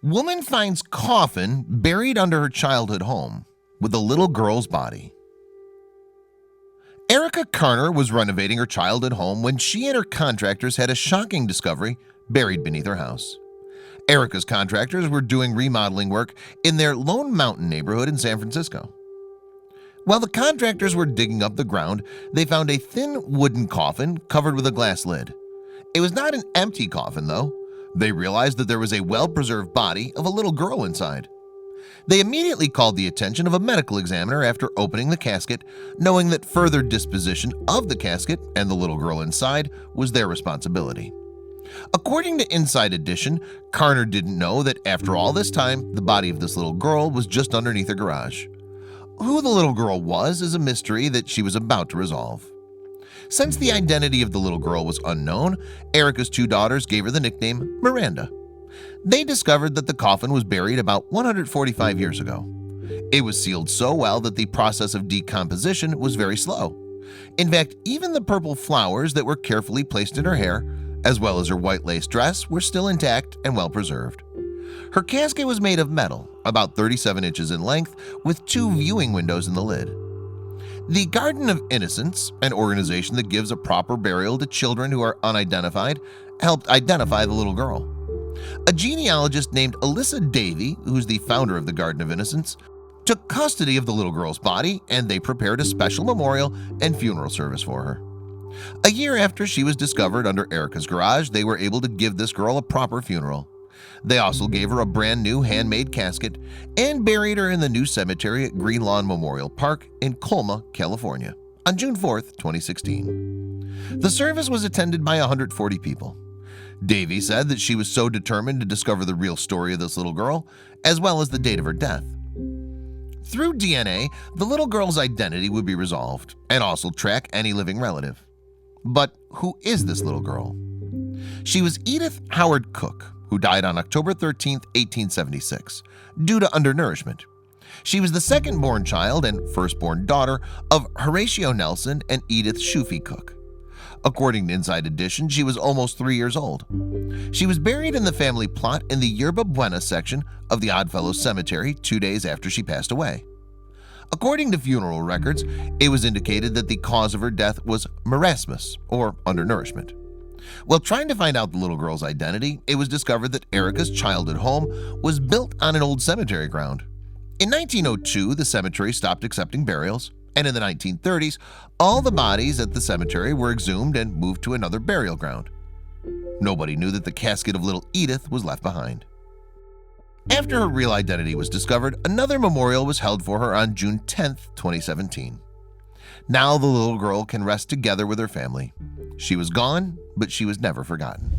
Woman finds coffin buried under her childhood home with a little girl's body. Erica Carner was renovating her childhood home when she and her contractors had a shocking discovery buried beneath her house. Erica's contractors were doing remodeling work in their Lone Mountain neighborhood in San Francisco. While the contractors were digging up the ground, they found a thin wooden coffin covered with a glass lid. It was not an empty coffin, though. They realized that there was a well-preserved body of a little girl inside. They immediately called the attention of a medical examiner after opening the casket, knowing that further disposition of the casket and the little girl inside was their responsibility. According to Inside Edition, Carner didn't know that after all this time, the body of this little girl was just underneath her garage. Who the little girl was is a mystery that she was about to resolve. Since the identity of the little girl was unknown, Erica's two daughters gave her the nickname Miranda. They discovered that the coffin was buried about 145 years ago. It was sealed so well that the process of decomposition was very slow. In fact, even the purple flowers that were carefully placed in her hair, as well as her white lace dress, were still intact and well preserved. Her casket was made of metal, about 37 inches in length, with 2 viewing windows in the lid. The Garden of Innocence, an organization that gives a proper burial to children who are unidentified, helped identify the little girl. A genealogist named Alyssa Davey, who's the founder of the Garden of Innocence, took custody of the little girl's body, and they prepared a special memorial and funeral service for her. A year after she was discovered under Erica's garage, they were able to give this girl a proper funeral. They also gave her a brand new handmade casket and buried her in the new cemetery at Green Lawn Memorial Park in Colma, California, on June 4, 2016. The service was attended by 140 people. Davey said that she was so determined to discover the real story of this little girl, as well as the date of her death. Through DNA, the little girl's identity would be resolved and also track any living relative. But who is this little girl? She was Edith Howard Cook, who died on October 13, 1876, due to undernourishment. She was the second-born child and first-born daughter of Horatio Nelson and Edith Shufie Cook. According to Inside Edition, she was almost 3 years old. She was buried in the family plot in the Yerba Buena section of the Oddfellows Cemetery 2 days after she passed away. According to funeral records, it was indicated that the cause of her death was marasmus, or undernourishment. While trying to find out the little girl's identity, it was discovered that Erica's childhood home was built on an old cemetery ground. In 1902, the cemetery stopped accepting burials, and in the 1930s, all the bodies at the cemetery were exhumed and moved to another burial ground. Nobody knew that the casket of little Edith was left behind. After her real identity was discovered, another memorial was held for her on June 10, 2017. Now the little girl can rest together with her family. She was gone, but she was never forgotten.